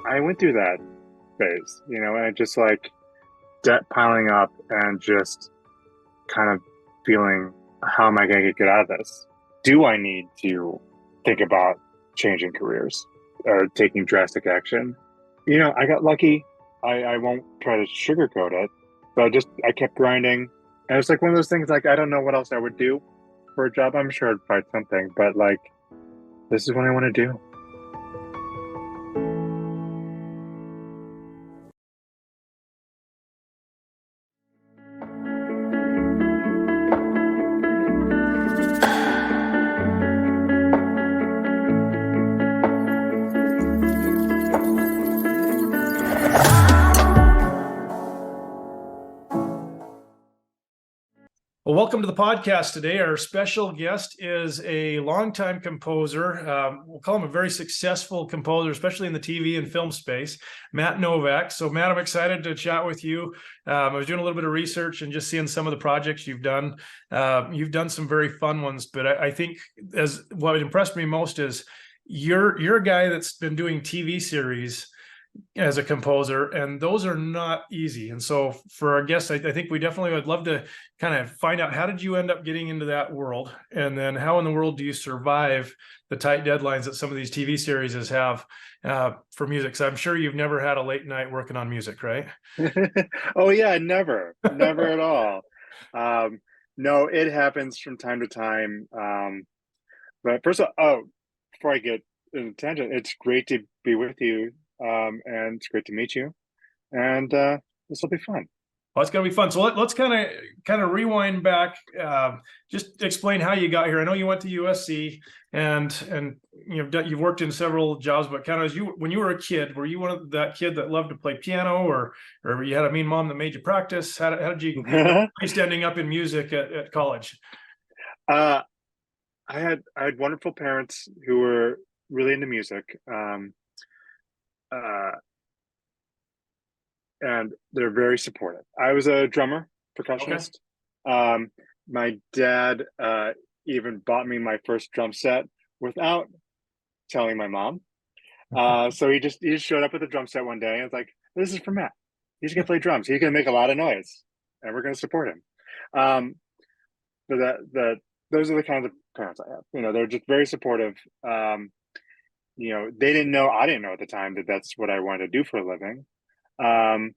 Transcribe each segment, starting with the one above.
I went through that phase, and just like debt piling up and just kind of feeling, how am I going to get out of this? Do I need to think about changing careers or taking drastic action? I got lucky. I won't try to sugarcoat it, but I kept grinding. And it's like one of those things, like, I don't know what else I would do for a job. I'm sure I'd find something, but like, this is what I want to do. Well, welcome to the podcast today. Our special guest is a longtime composer. We'll call him a very successful composer, especially in the TV and film space, Matt Novack. So, Matt, I'm excited to chat with you. I was doing a little bit of research and just seeing some of the projects you've done. You've done some very fun ones, but I think as what impressed me most is you're a guy that's been doing TV series as a composer, and those are not easy. And so for our guests, I think we definitely would love to kind of find out, how did you end up getting into that world? And then how in the world do you survive the tight deadlines that some of these TV series have for music? So I'm sure you've never had a late night working on music, right? Oh yeah, never at all. No, it happens from time to time. But first of all, before I get in a tangent, it's great to be with you. And it's great to meet you. And this will be fun. Well, it's going to be fun. So let's kind of rewind back. Just explain how you got here. I know you went to USC, and you've worked in several jobs, but kind of when you were a kid, were you one of that kid that loved to play piano, or you had a mean mom that made you practice? How did you just ending up in music at college? I had wonderful parents who were really into music. And they're very supportive. I was a drummer, percussionist. Okay. My dad even bought me my first drum set without telling my mom. So he just showed up with a drum set one day and was like, "This is for Matt. He's gonna play drums. He's gonna make a lot of noise, and we're gonna support him." So those are the kinds of parents I have. They're just very supportive. They didn't know, I didn't know at the time that that's what I wanted to do for a living. And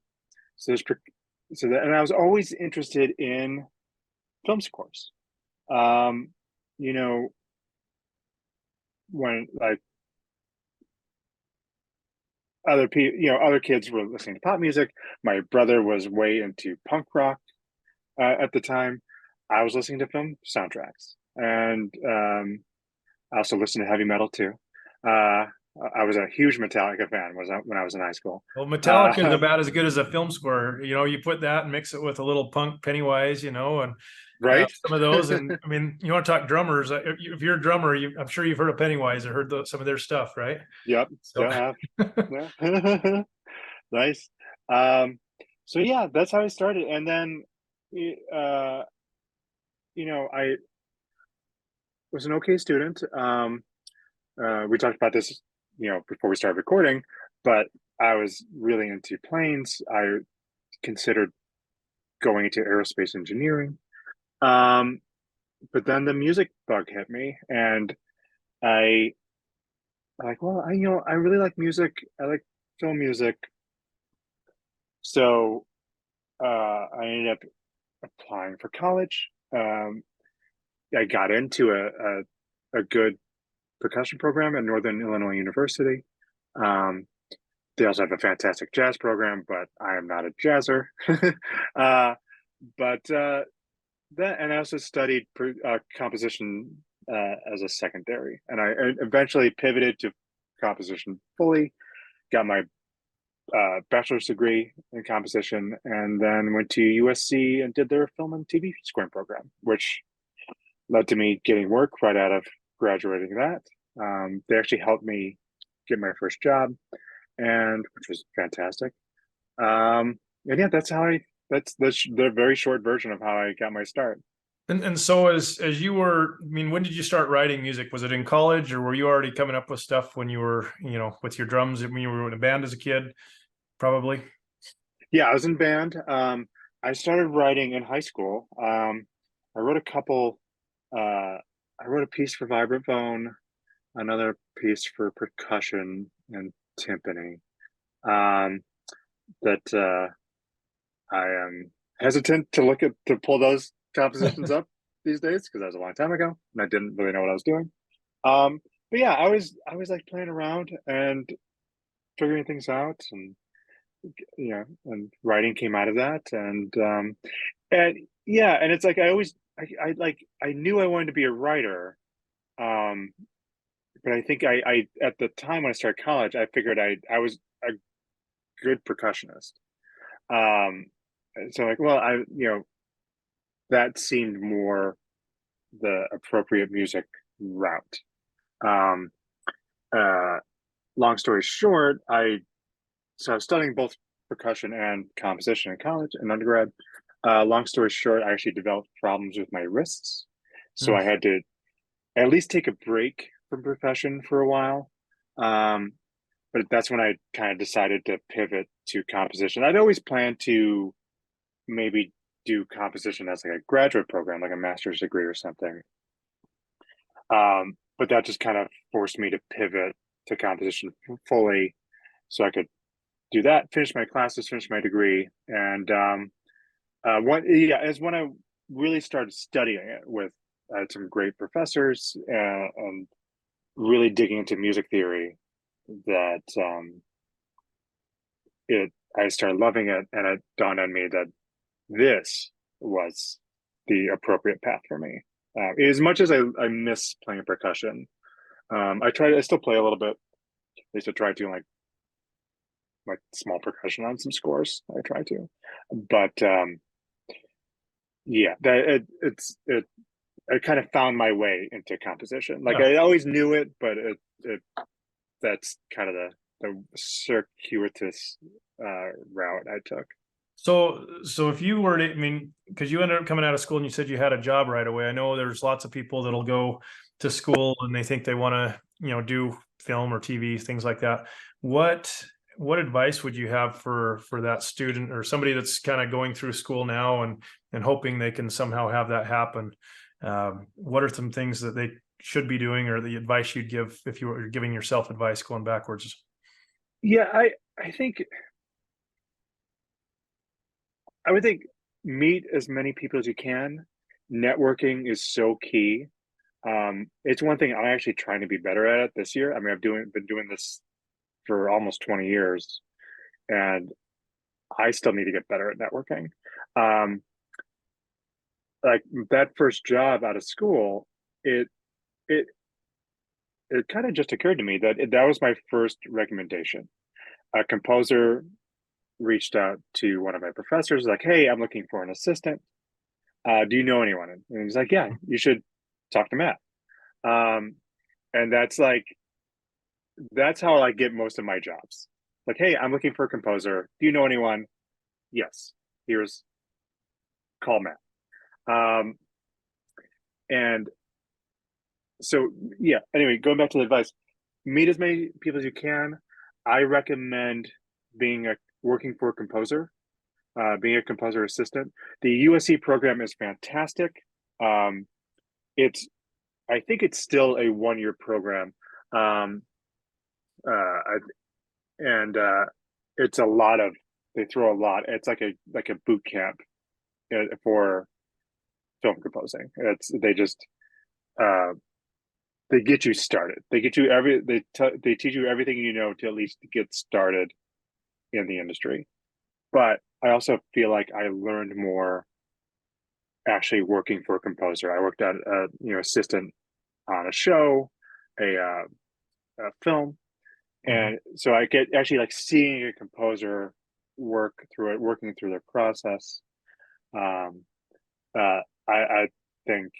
I was always interested in film scores. When like other kids were listening to pop music, my brother was way into punk rock at the time. I was listening to film soundtracks, and I also listened to heavy metal too. I was a huge Metallica fan when I was in high school. Well, Metallica is about as good as a film score. You put that and mix it with a little punk Pennywise, and right, some of those. And I mean, you want to talk drummers? If you're a drummer, I'm sure you've heard of Pennywise or heard some of their stuff, right? Yep. So. Yeah. Nice. So yeah, that's how I started, and then I was an okay student. We talked about this, before we started recording, but I was really into planes. I considered going into aerospace engineering. But then the music bug hit me, and I I really like music. I like film music. So I ended up applying for college. I got into a good percussion program at Northern Illinois University. They also have a fantastic jazz program, but I am not a jazzer. And I also studied composition as a secondary, and I eventually pivoted to composition fully. Got my bachelor's degree in composition, and then went to USC and did their film and TV scoring program, which led to me getting work right out of graduating that. They actually helped me get my first job, and which was fantastic. And yeah, that's the very short version of how I got my start. And so as you were, I mean, when did you start writing music? Was it in college, or were you already coming up with stuff when you were, with your drums when you were in a band as a kid? Probably. Yeah, I was in band. I started writing in high school. I wrote a couple. I wrote a piece for vibraphone, another piece for percussion and timpani. Um, that I am hesitant to pull those compositions up these days because that was a long time ago and I didn't really know what I was doing. But yeah, I was like playing around and figuring things out, and and writing came out of that, and yeah, and it's like I knew I wanted to be a writer, um, but I think I at the time when I started college, I figured I was a good percussionist. Um, so like, well, that seemed more the appropriate music route. Um, uh, Long story short, I was studying both percussion and composition in college and undergrad. Long story short, I actually developed problems with my wrists, so I Mm. had to at least take a break from profession for a while. Um, but that's when I kind of decided to pivot to composition. I'd always planned to maybe do composition as like a graduate program, like a master's degree or something. But that just kind of forced me to pivot to composition fully, so I could do that, finish my classes, finish my degree, and is when I really started studying it with some great professors, and really digging into music theory. That it I started loving it, and it dawned on me that this was the appropriate path for me. As much as I miss playing percussion, I still play a little bit. I used to try to like small percussion on some scores. I try to, but yeah, that I kind of found my way into composition. Like Yeah. I always knew it, but it that's kind of the circuitous route I took. So if you were to, I mean, because you ended up coming out of school and you said you had a job right away. I know there's lots of people that'll go to school and they think they want to, do film or TV, things like that. What what advice would you have for that student or somebody that's kind of going through school now and hoping they can somehow have that happen? What are some things that they should be doing, or the advice you'd give if you were giving yourself advice going backwards? Yeah, I think I would think meet as many people as you can. Networking is so key. It's one thing I'm actually trying to be better at it this year. I mean, been doing this for almost 20 years, and I still need to get better at networking. Um, like that first job out of school, it it it kind of just occurred to me that that was my first recommendation. A composer reached out to one of my professors, like, "Hey, I'm looking for an assistant. Do you know anyone?" And he's like, "Yeah, you should talk to Matt." Um, and that's how I get most of my jobs. Like, "Hey, I'm looking for a composer. Do you know anyone?" Yes. Here's call Matt. Um, and so yeah. Anyway, going back to the advice, meet as many people as you can. I recommend being a working for a composer, being a composer assistant. The USC program is fantastic. Um, it's I think it's still a 1 year program, um, and it's a lot of they throw a lot. It's like a boot camp for film composing. It's uh, they get you started. They teach you everything you know to at least get started in the industry. But I also feel like I learned more actually working for a composer. I worked at assistant on a show, a film, Mhm. and so I get actually like seeing a composer working through their process. Um, I think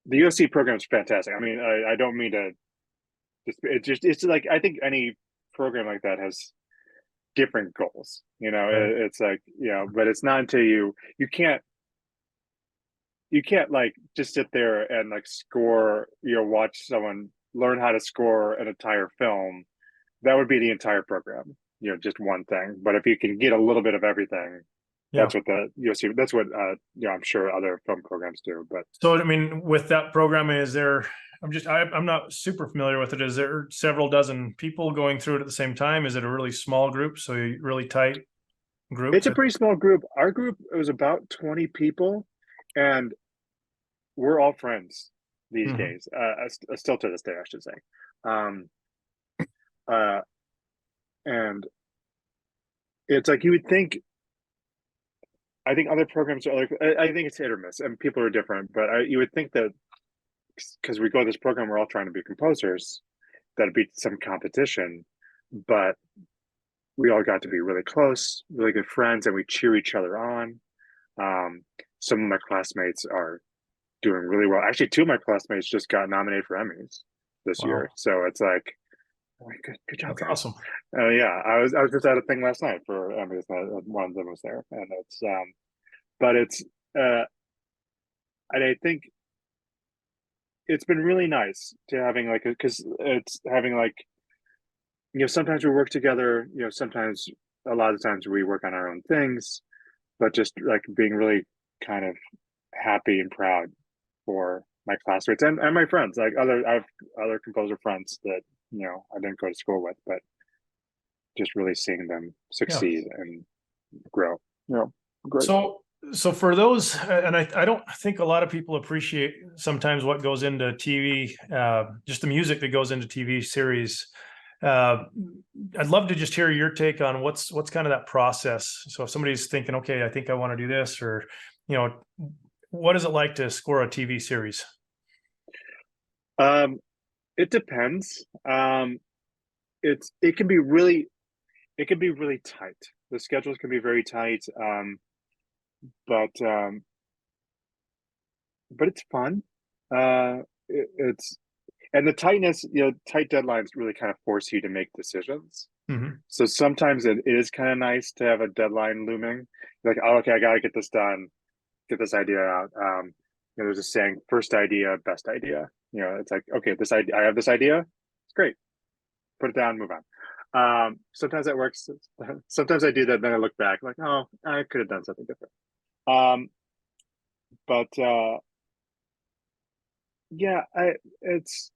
the USC program is fantastic. I mean, I don't mean to. It's like I think any program like that has different goals. Right. It's like but it's not until you can't you can't like just sit there and like score, watch someone learn how to score an entire film. That would be the entire program, just one thing. But if you can get a little bit of everything, Yeah. that's what you'll see. That's what I'm sure other film programs do. But So, I mean, with that program, is there, I'm not super familiar with it. Is there several dozen people going through it at the same time? Is it a really small group? So really tight group? it's a pretty small group. Our group, it was about 20 people, and we're all friends these days. Still to this day, I should say. Um, uh, and it's like you would think. I think other programs are like. I think it's hit or miss, and people are different. But you would think that because we go to this program, we're all trying to be composers. That'd be some competition, but we all got to be really close, really good friends, and we cheer each other on. Um, some of my classmates are doing really well. Actually, two of my classmates just got nominated for Emmys this year, so it's like, oh, good job, That's guys. awesome. Yeah, I was just at a thing last night for Emmys. One of them was there, and it's but it's and I think it's been really nice to having like because it's having like sometimes we work together, sometimes a lot of times we work on our own things, but just like being really kind of happy and proud for my classmates and my friends, like I have other composer friends that I didn't go to school with, but just really seeing them Yeah. succeed and grow. Great. So for those, and I don't think a lot of people appreciate sometimes what goes into TV, just the music that goes into TV series. I'd love to just hear your take on what's kind of that process. So if somebody's thinking, okay, I think I want to do this, or what is it like to score a TV series? It depends. It can be really tight. The schedules can be very tight. But it's fun. It's and the tightness, tight deadlines really kind of force you to make decisions. So sometimes it is kind of nice to have a deadline looming. Like, oh, okay, I got to get this done, get this idea out. There's a saying, first idea, best idea. It's like, okay, this idea, I have this idea. It's great. Put it down, move on. Sometimes that works. Sometimes I do that, then I look back, like, oh, I could have done something different. But yeah, it's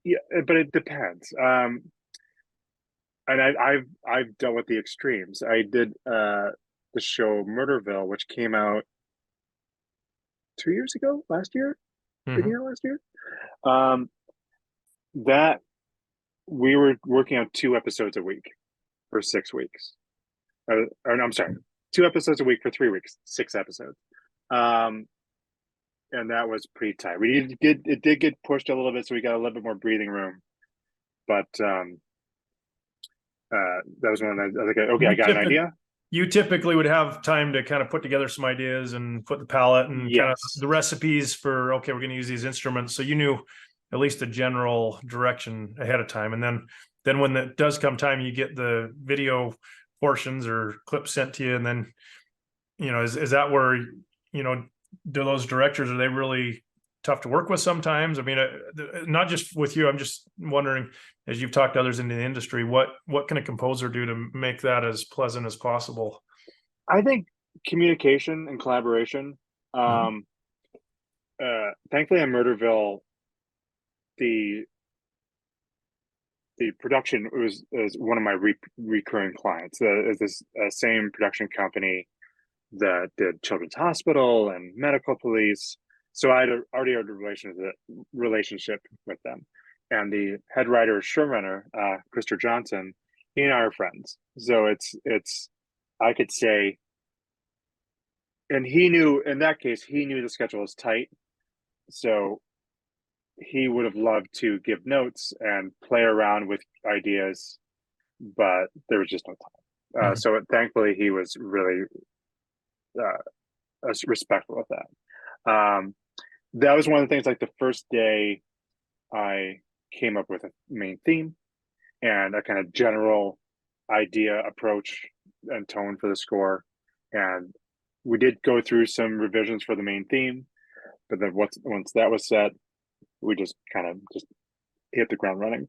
yeah, but it depends. And I've dealt with the extremes. I did the show Murderville, which came out 2 years ago, last year, last year. That we were working on 2 episodes a week for 6 weeks. Or no, I'm sorry, 2 episodes a week for 3 weeks, 6 episodes. And that was pretty tight. It did get pushed a little bit, so we got a little bit more breathing room. But that was one of the, like, okay, I got an idea. You typically would have time to kind of put together some ideas and put the palette and kind of the recipes for, okay, we're going to use these instruments. So you knew at least the general direction ahead of time. And then when it does come time, you get the video portions or clips sent to you. And then, is that where, do those directors, are they really tough to work with sometimes? I mean, not just with you, I'm just wondering, as you've talked to others in the industry, what can a composer do to make that as pleasant as possible? I think communication and collaboration. Thankfully, on Murderville, the production is one of my recurring clients. Is this same production company that did Children's Hospital and Medical Police. So I already had a relationship with them. And the head writer, showrunner, Krister Johnson, he and I are friends. So it's I could say, and he knew, in that case, he knew the schedule was tight. So he would have loved to give notes and play around with ideas, but there was just no time. So thankfully, he was really respectful of that. That was one of the things, like the first day I came up with a main theme and a kind of general idea, approach, and tone for the score. And we did go through some revisions for the main theme, but then once that was set, we just kind of just hit the ground running.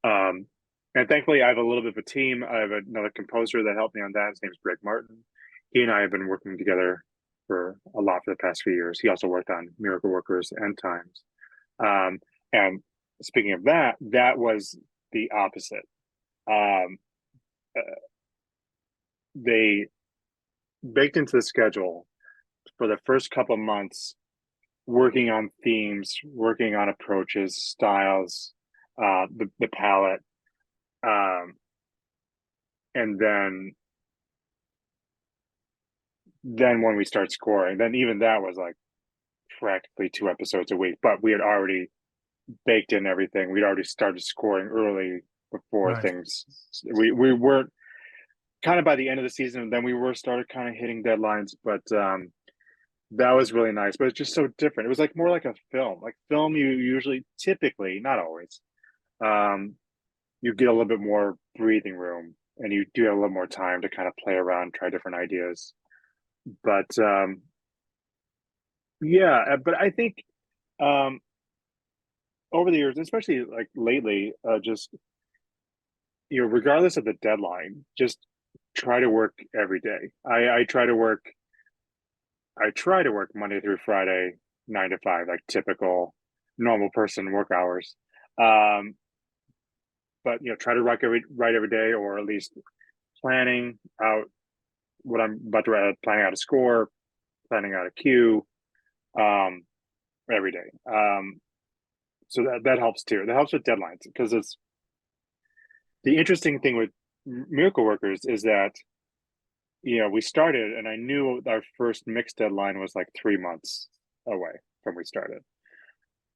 And thankfully, I have a little bit of a team. I have another composer that helped me on that. His name's Greg Martin. He and I have been working together for a lot for the past few years. He also worked on Miracle Workers and Times. And speaking of that, that was the opposite. They baked into the schedule for the first couple of months, working on themes, working on approaches, styles, the palette, and then when we start scoring, then even that was like practically 2 episodes a week. But we had already baked in everything. We'd already started scoring early before things. We weren't kind of by the end of the season. Then we were started kind of hitting deadlines, but that was really nice. But it's just so different. It was like more like a film. Like film, you usually, typically, not always, you get a little bit more breathing room, and you do have a little more time to kind of play around, try different ideas. But yeah, but I think over the years, especially like lately, just regardless of the deadline, just try to work every day. I try to work Monday through Friday, 9 to 5, like typical normal person work hours. But try to write every day, or at least planning out what I'm about to write, planning out a score, planning out a cue, every day. So that helps too. That helps with deadlines, because it's the interesting thing with Miracle Workers is that we started, and I knew our first mix deadline was like 3 months away from we started,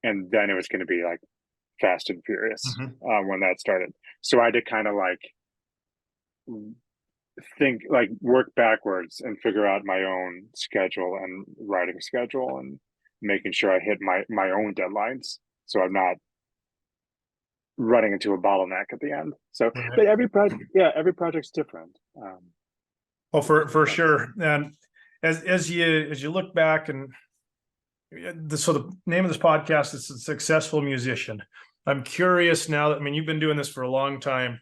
and then it was going to be like Fast and Furious when that started. So I had to kind of like work backwards and figure out my own schedule and writing schedule, and making sure I hit my own deadlines, so I'm not running into a bottleneck at the end. So, but every project's different. Well, for sure. And as you look back, and so the name of this podcast is A Successful Musician. I'm curious now that, you've been doing this for a long time.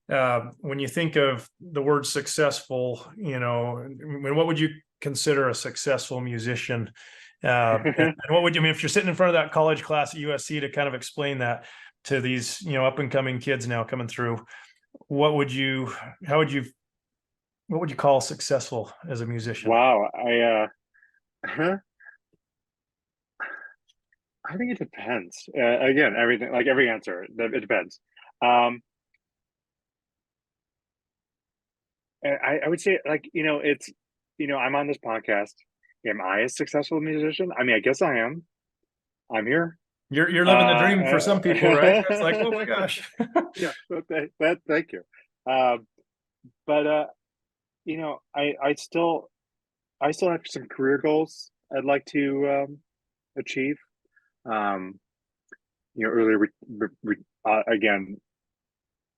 When you think of the word successful, what would you consider a successful musician? And what would you if you're sitting in front of that college class at USC to kind of explain that to these, up and coming kids now coming through? What would you call successful as a musician? Wow. I think it depends. Again, everything, like every answer, it depends. And I would say, like, it's, I'm on this podcast. Am I a successful musician? I guess I am. I'm here. You're living the dream for some people, right? It's like, oh my gosh. Yeah, thank you. But I still have some career goals I'd like to achieve. Earlier again,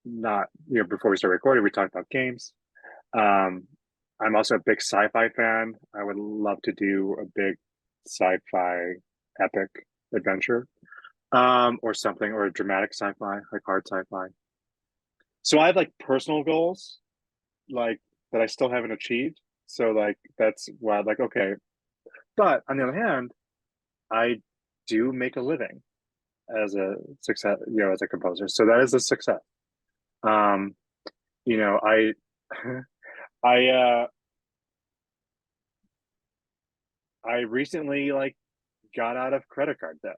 not before we start recording, we talked about games. I'm also a big sci-fi fan. I would love to do a big sci-fi epic adventure, or something, or a dramatic sci-fi, like hard sci-fi. So I have like personal goals, like that I still haven't achieved. So like that's why I'm like, okay. But on the other hand, I do make a living as a success, as a composer. So that is a success. I I recently like got out of credit card debt,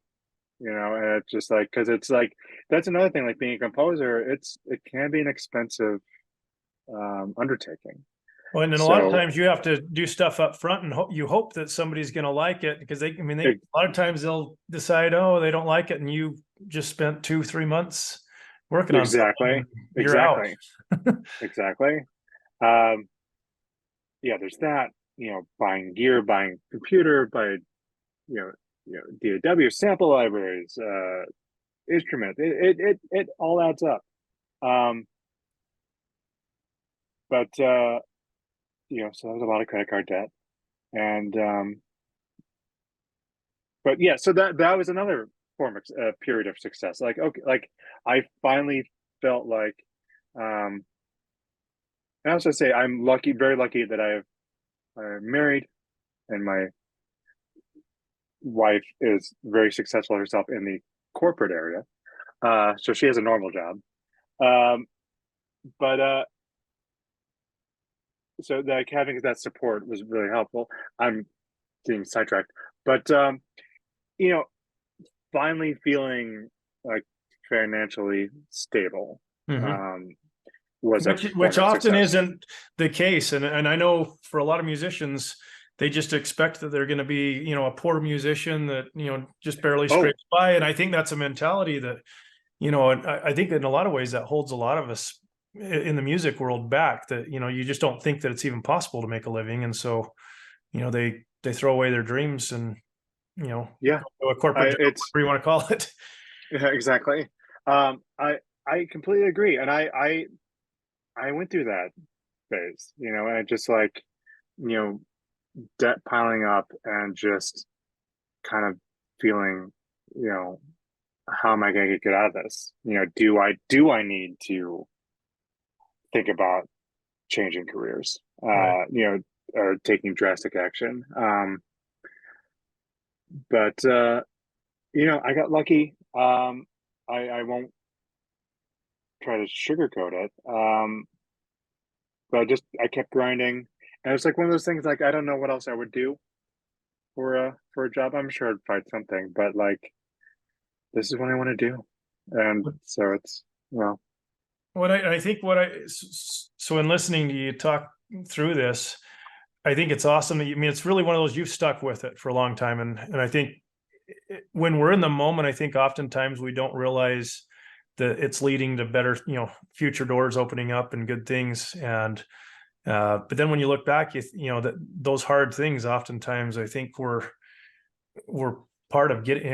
and it's just like, because it's like, that's another thing, like being a composer, it can be an expensive undertaking. Well, and then a lot of times you have to do stuff up front, and you hope that somebody's going to like it, because a lot of times they'll decide, oh, they don't like it, and you just spent 2-3 months working on something. Exactly. Yeah, there's that. Buying gear, buying computer, buying DAW sample libraries, instrument. It all adds up. But so that was a lot of credit card debt. And but yeah, so that was another form of period of success. Like, okay, like I finally felt like, and I also say I'm lucky, very lucky that I'm married, and my wife is very successful herself in the corporate area. So she has a normal job. Um, but so like having that support was really helpful. I'm getting sidetracked, but you know, finally feeling like financially stable Mhm. um, was a Which form of often success. isn't the case, and I know for a lot of musicians, they just expect that they're going to be, a poor musician that, just barely Oh, scrapes by. And I think that's a mentality that, and I think in a lot of ways that holds a lot of us in the music world back, that, you just don't think that it's even possible to make a living. And so, they throw away their dreams and, yeah, go to a corporate job, it's whatever you want to call it. yeah, exactly. I completely agree, and I went through that phase, and I just like, you know, debt piling up and just kind of feeling, you know, how am I going to get out of this? Do I need to think about changing careers? Right. Or taking drastic action. But I got lucky. I won't try to sugarcoat it. But I kept grinding, and it's like one of those things. Like I don't know what else I would do for a job. I'm sure I'd find something, but like this is what I want to do, and so it's well, I think so in listening to you talk through this, I think it's awesome that it's really one of those, you've stuck with it for a long time. And I think when we're in the moment, I think oftentimes we don't realize that it's leading to better, future doors opening up and good things. And, but then when you look back, that those hard things, oftentimes I think were part of getting,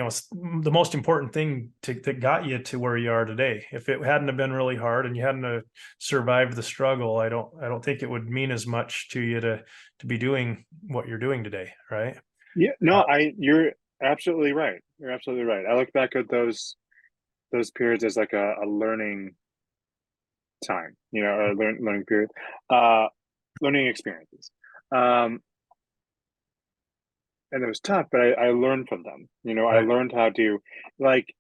the most important thing that got you to where you are today. If it hadn't have been really hard and you hadn't survived the struggle, I don't think it would mean as much to you to be doing what you're doing today. Right. yeah. No, you're absolutely right. You're absolutely right. I look back at those periods as like a learning time, a learning period, uh, learning experiences. Um, and it was tough, but I learned from them. I Right. learned how to, like,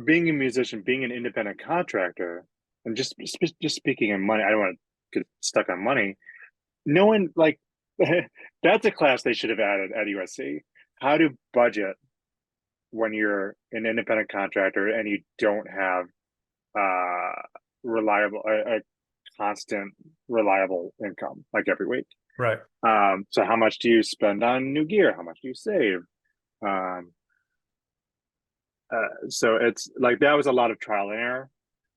being a musician, being an independent contractor, and just speaking in money. I don't want to get stuck on money. No one like that's a class they should have added at USC. How to budget when you're an independent contractor and you don't have uh reliable a constant reliable income like every week. Right. So how much do you spend on new gear? How much do you save? Um, so it's like that was a lot of trial and error.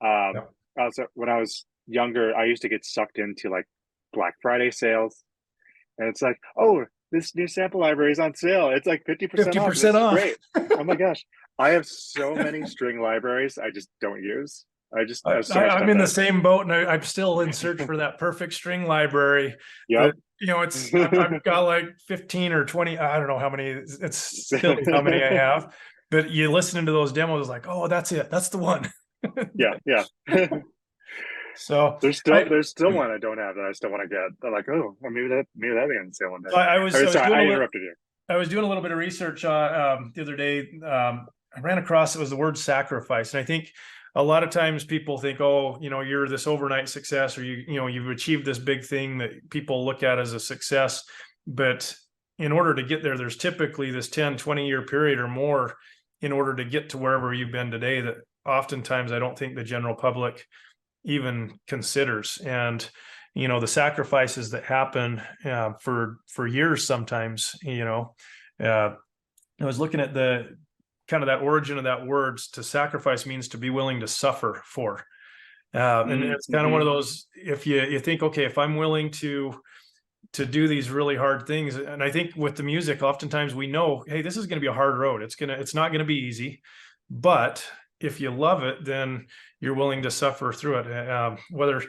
Um, Yeah. Also, when I was younger, I used to get sucked into like Black Friday sales, and it's like, oh, this new sample library is on sale. It's like 50% off. 50% This is off. great. Oh my gosh, I have so many string libraries I just don't use. I have so much I'm stuff in the that. same boat, and I'm still in search for that perfect string library. Yep. That I've got like 15 or 20. I don't know how many. It's silly how many I have. But you listening to those demos, like, oh, that's it. That's the one. Yeah, yeah. So There's I, still one I don't have that I still want to get. They're like, oh, well, maybe that'll be on sale one day. so I was I mean, I was sorry, doing I a little interrupted you. I was doing a little bit of research the other day. I ran across, it was the word sacrifice, and I think a lot of times people think, oh, you're this overnight success, or you've achieved this big thing that people look at as a success. But in order to get there, there's typically this 10, 20-year period or more in order to get to wherever you've been today, that oftentimes I don't think the general public even considers. And the sacrifices that happen for years sometimes. I was looking at the kind of that origin of that word. To sacrifice means to be willing to suffer for. And it's kind of one Mm-hmm. of those, if you think, okay, if I'm willing to do these really hard things. And I think with the music, oftentimes we know, hey, this is going to be a hard road. It's not going to be easy, but if you love it, then you're willing to suffer through it. Whether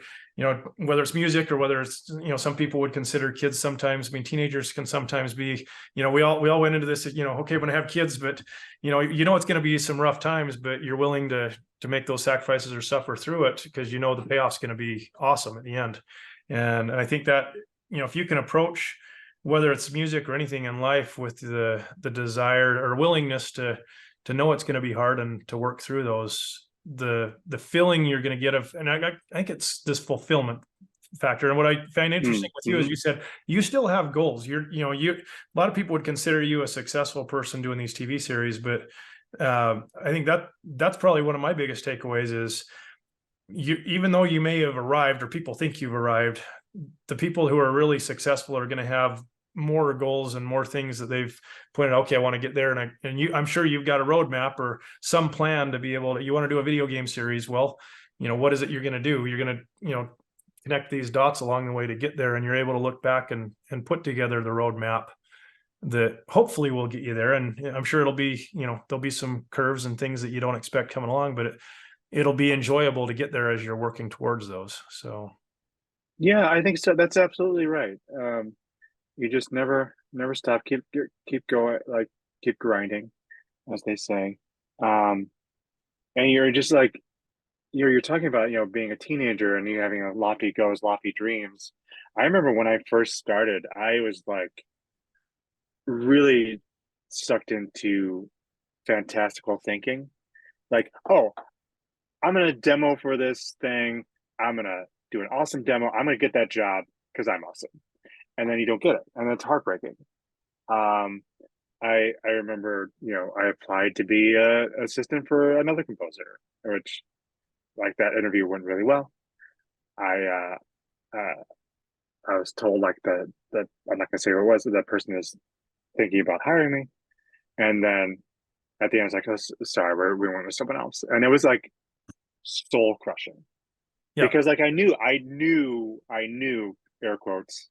it's music or whether it's, some people would consider kids sometimes. I mean, teenagers can sometimes be, we all went into this, okay, when I have kids, but it's going to be some rough times, but you're willing to make those sacrifices or suffer through it because the payoff's going to be awesome at the end. And I think that, if you can approach whether it's music or anything in life with the desire or willingness to know it's going to be hard and to work through those, the feeling you're going to get and I think it's this fulfillment factor. And what I find interesting with you is you said you still have goals. A lot of people would consider you a successful person doing these TV series, but I think that's probably one of my biggest takeaways is even though you may have arrived or people think you've arrived, the people who are really successful are going to have more goals and more things that they've pointed out, okay, I want to get there. I'm sure you've got a roadmap or some plan to be able to, you want to do a video game series. Well, what is it you're going to do? You're going to, connect these dots along the way to get there. And you're able to look back and put together the roadmap that hopefully will get you there. And I'm sure it'll be, there'll be some curves and things that you don't expect coming along, but it'll be enjoyable to get there as you're working towards those. So. Yeah, I think so. That's absolutely right. You just never stop. Keep going, like keep grinding, as they say. And you're just like you're talking about being a teenager and you having a lofty goals, lofty dreams. I remember when I first started, I was like really sucked into fantastical thinking. Like, oh, I'm gonna demo for this thing. I'm gonna do an awesome demo. I'm gonna get that job because I'm awesome. And then you don't get it, and it's heartbreaking. I remember, I applied to be a assistant for another composer, which, like, that interview went really well. I was told like that I'm not gonna say who it was. That person is thinking about hiring me, and then at the end, I was like, "Oh, sorry, we went with someone else," and it was like soul crushing because like I knew air quotes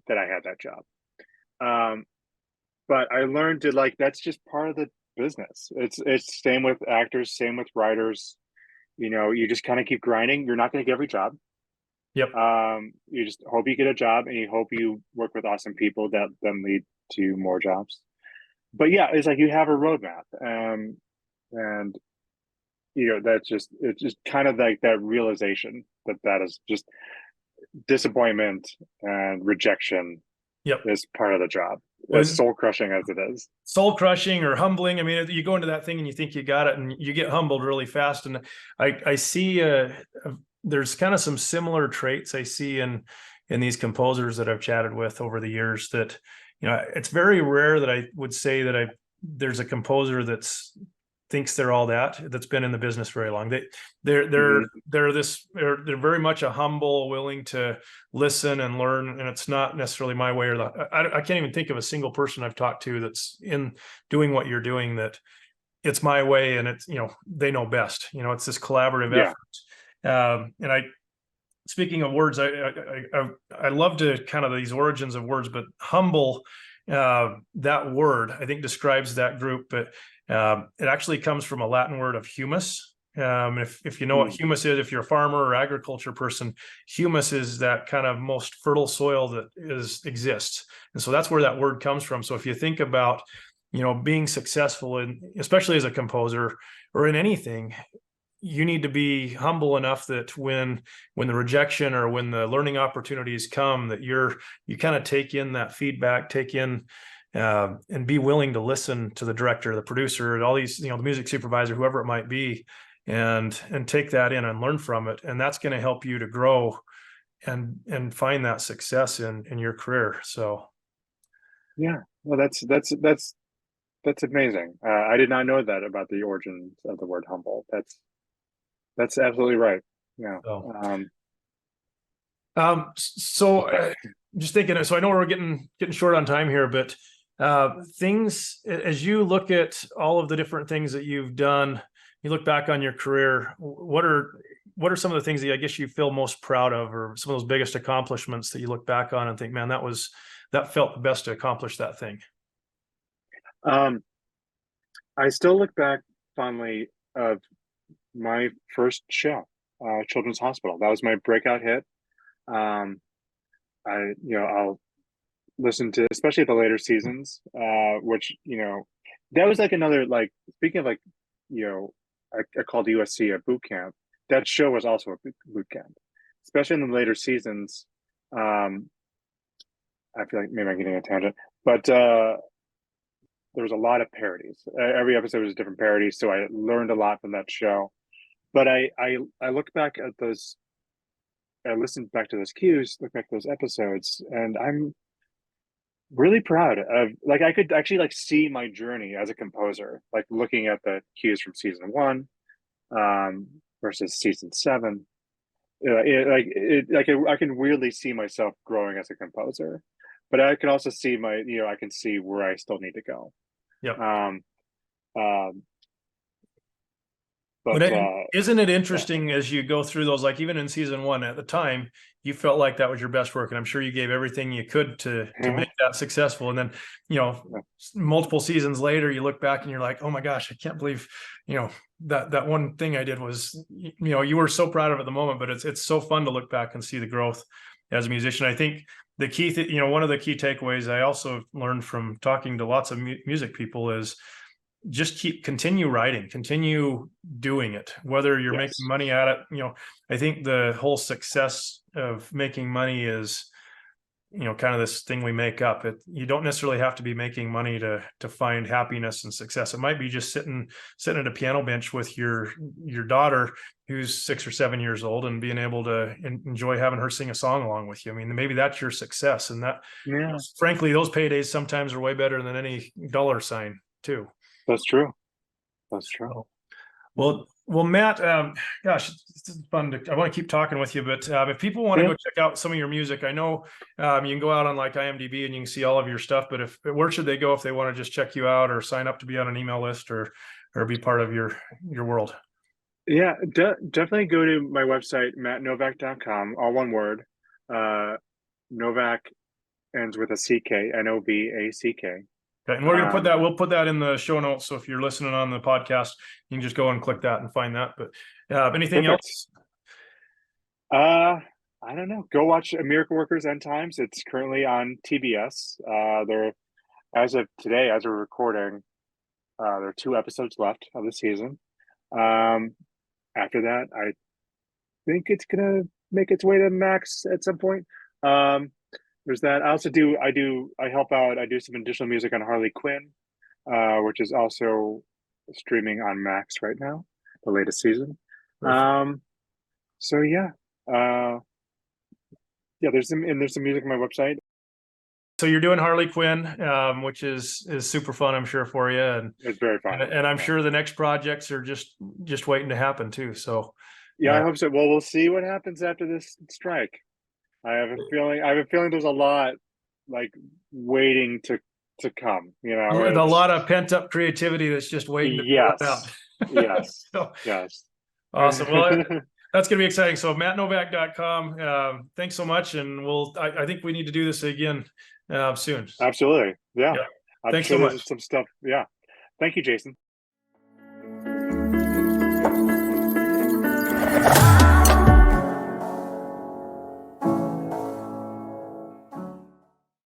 that I had that job. But I learned to like that's just part of the business. It's same with actors, same with writers. You just kind of keep grinding. You're not going to get every job. Yep. You just hope you get a job, and you hope you work with awesome people that then lead to more jobs. But yeah, it's like you have a roadmap, and it's just kind of like that realization that is just disappointment and rejection. Yep. Is part of the job. As soul crushing as it is. Soul crushing or humbling. I mean, you go into that thing and you think you got it, and you get humbled really fast. And I see there's kind of some similar traits I see in these composers that I've chatted with over the years. That it's very rare that I would say that there's a composer that's thinks they're all that's been in the business very long. They're very much a humble, willing to listen and learn, and it's not necessarily my way I can't even think of a single person I've talked to that's in doing what you're doing that it's my way and it's they know best. It's this collaborative effort. And speaking of words, I love to kind of these origins of words, but humble, that word I think describes that group, but it actually comes from a Latin word of humus. If you know what humus is, if you're a farmer or agriculture person, humus is that kind of most fertile soil that exists. And so that's where that word comes from. So if you think about, being successful especially as a composer or in anything, you need to be humble enough that when the rejection or when the learning opportunities come, that you kind of take in that feedback, and be willing to listen to the director, the producer, all these, the music supervisor, whoever it might be, and take that in and learn from it. And that's going to help you to grow and find that success in your career. So, yeah, well, that's amazing. I did not know that about the origins of the word humble. That's absolutely right. Yeah. Just thinking, so I know we're getting short on time here, but things as you look at all of the different things that you've done, you look back on your career, what are some of the things that I guess you feel most proud of, or some of those biggest accomplishments that you look back on and think, man, that felt the best to accomplish that thing? I still look back fondly of my first show, Children's Hospital. That was my breakout hit. I'll listen to, especially the later seasons, which, that was like another, like, speaking of like, I called USC a boot camp. That show was also a boot camp, especially in the later seasons. I feel like maybe I'm getting a tangent, but there was a lot of parodies. Every episode was a different parody, so I learned a lot from that show. But I look back at those, I listened back to those cues, look back at those episodes, and I'm really proud of, like, I could actually like see my journey as a composer, like looking at the cues from season 1 versus season 7. I can really see myself growing as a composer, but I can also see I can see where I still need to go. Yeah. But isn't it interesting as you go through those, like even in season 1 at the time, you felt like that was your best work, and I'm sure you gave everything you could to make that successful. And then, multiple seasons later, you look back and you're like, oh my gosh, I can't believe, that one thing I did was, you were so proud of it at the moment, but it's so fun to look back and see the growth as a musician. I think the key, one of the key takeaways I also learned from talking to lots of music people is just continue writing, continue doing it, whether you're making money at it. I think the whole success of making money is, kind of this thing we make up. You don't necessarily have to be making money to find happiness and success. It might be just sitting at a piano bench with your daughter who's 6 or 7 years old and being able to enjoy having her sing a song along with you. I mean, maybe that's your success. And that, frankly, those paydays sometimes are way better than any dollar sign too. That's true. That's true. Well, Matt, gosh, this is fun. I want to keep talking with you, but if people want to go check out some of your music, I know you can go out on like IMDb and you can see all of your stuff. But where should they go if they want to just check you out or sign up to be on an email list or be part of your world? Yeah, definitely go to my website, mattnovack.com, all one word. Novack ends with a CK, Novack. And we're going to we'll put that in the show notes. So if you're listening on the podcast, you can just go and click that and find that. But anything else? I don't know. Go watch Miracle Workers End Times. It's currently on TBS. As of today, as we're recording, there are 2 episodes left of the season. After that, I think it's going to make its way to Max at some point. There's that. I also help out. I do some additional music on Harley Quinn, which is also streaming on Max right now, the latest season. So yeah. There's some music on my website. So you're doing Harley Quinn, which is super fun, I'm sure, for you. And it's very fun. And I'm sure the next projects are just waiting to happen too. So I hope so. Well, we'll see what happens after this strike. I have a feeling there's a lot like waiting to come, a lot of pent up creativity that's just waiting to be let out. Yes. Awesome. Well, that's going to be exciting. So mattnovack.com. Thanks so much. And I think we need to do this again soon. Absolutely. Yeah. Thanks so much. Some stuff. Yeah. Thank you, Jason.